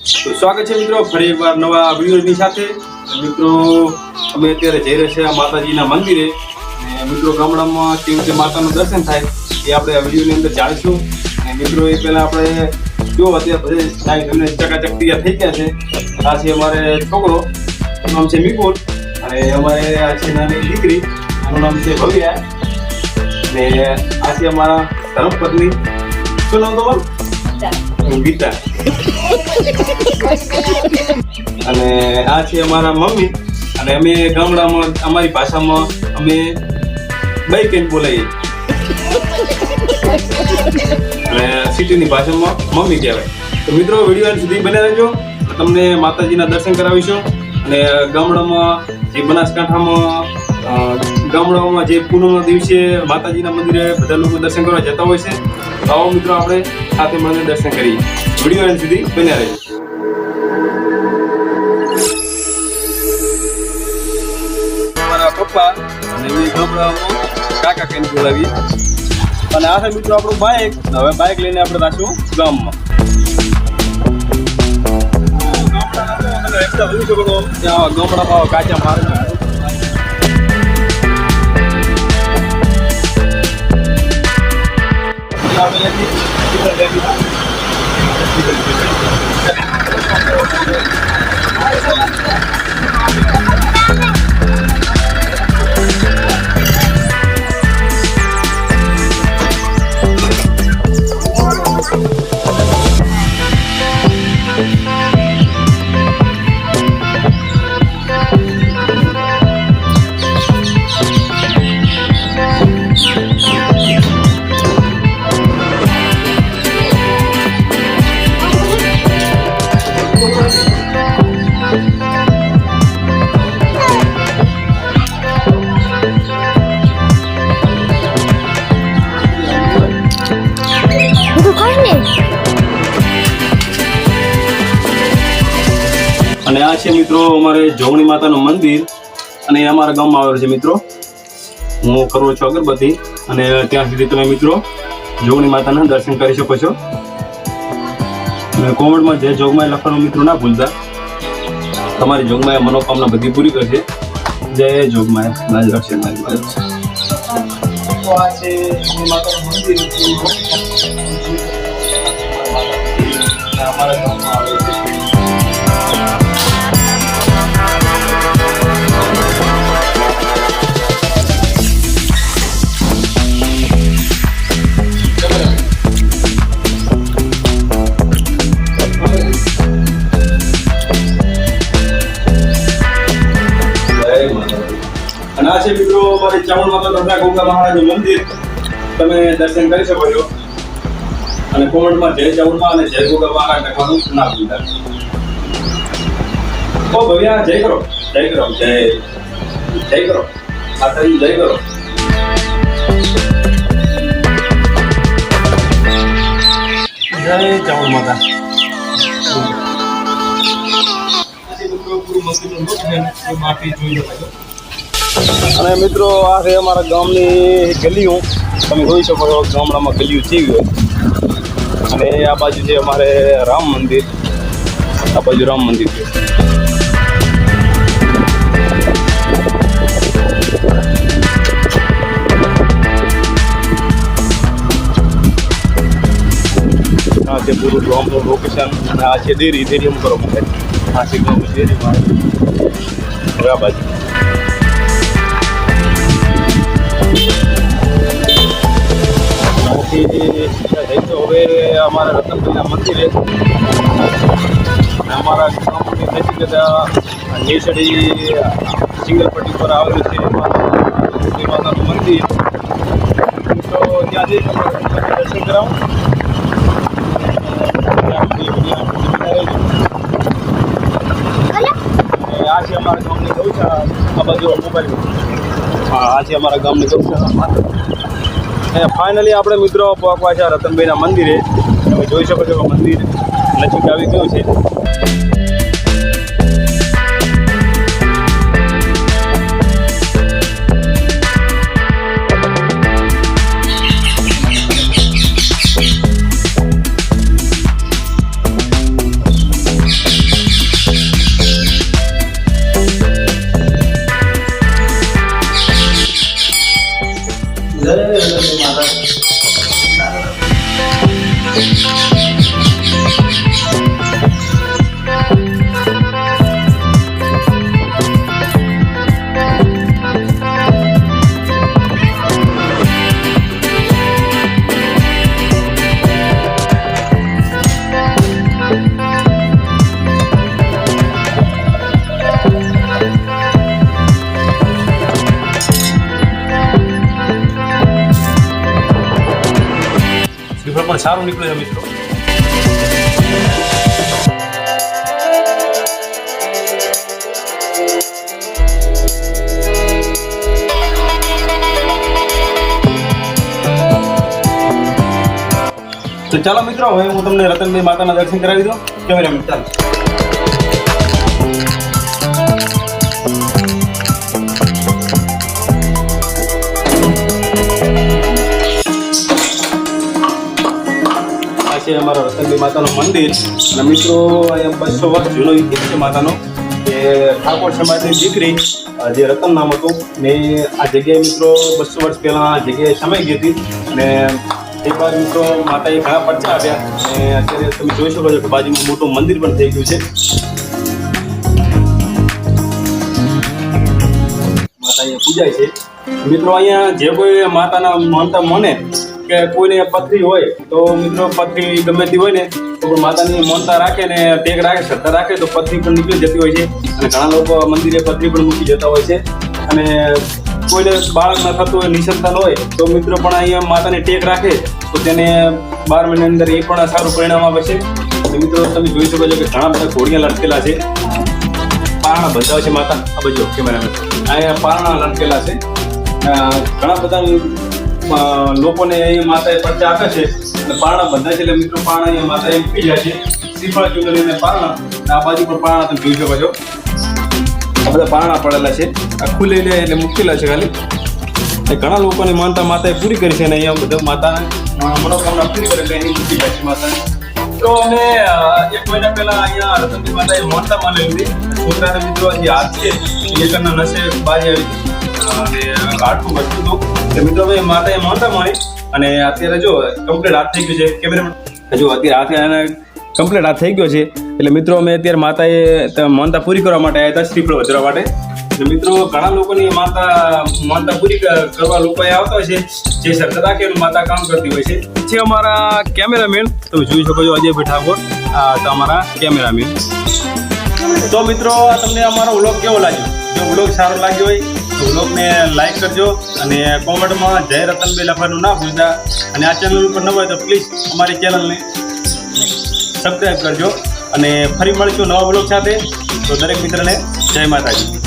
તો સ્વાગત છે મિત્રો ફરી એકવાર નવા વિડીયોની સાથે। મિત્રો અમે અત્યારે જઈ રહ્યા છીએ માતાજીના મંદિરે અને મિત્રો ગામડામાં કેવી રીતે માતાનું દર્શન થાય એ આપણે આ વિડીયોની અંદર જાણીશું। અને મિત્રો એ પહેલાં આપણે જો અત્યારે બધે નાઈ ધોઈને ચકાચક તૈયાર થઈ ગયા છે। આ છે અમારે છોકરો, એનું નામ છે મિકુલ, અને અમારે આ છે નાની દીકરી, એનું નામ છે ભવ્યા, અને આ છે અમારા ધર્મપત્ની, શું નામ તમારું? ગીતા। અને આ છે અમારા મમ્મી, અને અમે ગામડામાં અમારી ભાષામાં અમે બાઈ કેમ બોલાવીએ અને સિટીની ભાષામાં મમ્મી કહેવાય। તો મિત્રો વિડીયો સુધી બન્યા રહેજો, તમને માતાજીના દર્શન કરાવીશું। અને ગામડામાં જે બનાસકાંઠામાં જે પૂનમના દિવસે માતાજીના મંદિરે બધા લોકો દર્શન કરવા જતા હોય છે। તો આવો મિત્રો આપણે સાથે મળીને દર્શન કરીએ। વિડીયો સુધી બન્યા રહેજો। પપ્પા અને એ ગામડામાં કાકા કહીને બોલાવીએ। અને આ છે મિત્રો આપણું બાઇક। હવે બાઇક લઈને આપણે રાખશું ગામમાં। ગામડામાં કાચા માર્ગ અને આ છે મિત્રો અમારે જોગણી માતાનું મંદિર, અને અમારા ગામમાં આવેલું છે મિત્રો। હું કરું છું અગરબત્તી, અને ત્યાં સુધી તમે મિત્રો જોગણી માતાના દર્શન કરી શકો છો। અને કોમેન્ટમાં જય જોગમાય લખવાનું મિત્રો ના ભૂલતા, તમારી જોગમાય મનોકામના બધી પૂરી કરશે। જય જોગમાય, લાજ રાખશે મારી વાત। આ છે માતાનું મંદિર, અમારા ગામમાં આવેલું છે। અને આ છે મિત્રો અમારે ચાવણ માતા તથા ગંગા મહારાજનું મંદિર, તમે દર્શન કરી શકો છો। અને કોમેન્ટમાં જય ચાવણમાં અને જય ગંગા મહારાજ લખવાનું ના ભૂલતા। ઓ ભવ્યા જય કરો, જય કરો, જય જય કરો, માતાજી જય કરો। જય ચાવણ માતા। અને મિત્રો આ છે અમારા ગામની ગલીઓ, તમે જોઈ શકો છો ગામડામાં ગલીઓ જેવી હોય। અને આ બાજુ છે અમારે રામ મંદિર, આ બાજુ રામ મંદિર છે। આ છે પૂરું ગામનું લોકેશન, અને આ છે ડેરી, ડેરી કરો માટે આ છે ગામની ડેરીમાં। હવે આ બાજુ હવે અમારા રતનભાઈના મંદિરે અમારા ગામની નજીક નેસડી સિંગલપટ્ટી પર આવેલું છે માતાનું મંદિર। તો ત્યાં જઈને દર્શન કરાવું। આ છે અમારા ગામની ગૌશાળા, આ બાજુ મોબાઈલ, હા આ છે અમારા ગામની ગૌશાળા। ફાઇનલી આપણે મિત્રો પહોંચવા છે રતનભાઈના મંદિરે। તમે જોઈ શકો છો કે મંદિર નજીક આવી ગયું છે। સારું નીકળ્યું છે મિત્રો. તો ચાલો મિત્રો, હવે હું તમને રતનભાઈ માતાના દર્શન કરાવી દઉં. કેમેરામેન ચાલો. આ છે અમારા રતનભાઈ માતાનું મંદિર. અને મિત્રો અહીંયા 200 વર્ષ જૂનો ઇતિહાસ છે માતાનો. કે ઠાકોર સમાજની દીકરી જે રતન નામ હતું ને આ જગ્યાએ મિત્રો 200 વર્ષ પહેલાં આ જગ્યાએ સમાઈ ગઈ હતી. અને એક વાર મિત્રો માતાએ ઘણા પરચા આવ્યા અને અત્યારે તમે જોઈ શકો છો કે બાજુમાં મોટું મંદિર પણ થઈ ગયું છે. માતા અહીંયા પૂજાય છે મિત્રો. અહીંયા જે કોઈ માતાના માનતા માને કે કોઈને પથરી હોય તો મિત્રો પથરી ગમે તે હોય ને તો પણ માતાની માનતા રાખે ને ટેક રાખે, શ્રદ્ધા રાખે તો પથરી પણ નીકળી જતી હોય છે. અને ઘણા લોકો મંદિરે પથરી પણ મૂકી જતા હોય છે. અને કોઈને બાળક ન થતું હોય, નિસંતાન હોય તો મિત્રો પણ અહીંયા માતાને ટેક રાખે તો તેને 12 મહિના અંદર એ પણ સારું પરિણામ આવે છે. અને મિત્રો તમે જોઈ શકો છો કે ઘણા બધા ઘોડિયા લટકેલા છે, પારણા બંધાવે છે માતા. આ બધો કેમેરામેન અહીંયા પારણા લટકેલા છે. ઘણા બધા લોકોને અહીંયા માતાએ પરચા આપે છે અને પારણા બંધાય છે. એટલે મિત્રો પારણા અહીંયા માતાએ મૂકી જાય છે. શ્રીફળ ચૂંદડીને પારણા, આ બાજુ પણ પારણા તમે જોઈ શકો છો. આ બધા પારણા પડેલા છે, આ ખુલેલે એટલે મૂકેલા છે ખાલી. ઘણા લોકોની માનતા માતાએ પૂરી કરી છે અને અહીંયા બધા માતાને મનોકામના પૂરી કરે એટલે એની મૂકી જાય છે માતાને. તો અમે 1 મહિના પહેલા અહીંયા રતનભાઈ માતાએ માનતા માની લીધી. છોકરાને મિત્રો જે હાથ છે એકના નસે બારી આવી અને હાડકું વધતું હતું. એટલે મિત્રો હવે માતાએ માનતા માની અને અત્યારે જો કમ્પ્લીટ હાથ થઈ ગયો છે. કેમેરામેન જો અત્યારે હાથ કમ્પ્લીટ હાથ થઈ ગયો છે. એટલે મિત્રો અમે અત્યારે માતાએ માનતા પૂરી કરવા માટે આવ્યા હતા, શ્રીફળ વધારવા માટે. એટલે મિત્રો ઘણા લોકોની માનતા પૂરી કરવા લોકો આવતા હોય છે, જે શ્રદ્ધા રાખે એનું માતા કામ કરતી હોય છે. અમારા કેમેરામેન તમે જોઈ શકો છો, અજયભાઈ ઠાકોર અમારા કેમેરામેન. તો મિત્રો તમને અમારો વ્લોગ કેવો લાગ્યો? જો વ્લોગ સારો લાગ્યો હોય તો વ્લોગને લાઈક કરજો અને કોમેન્ટમાં જય રતનભાઈ લખવાનું ના ભૂલતા. અને આ ચેનલ ઉપર ન હોય તો પ્લીઝ અમારી ચેનલને સબસ્ક્રાઈબ કરજો. અને ફરી મળીશું નવા વ્લોગ સાથે. તો દરેક મિત્રને જય માતાજી.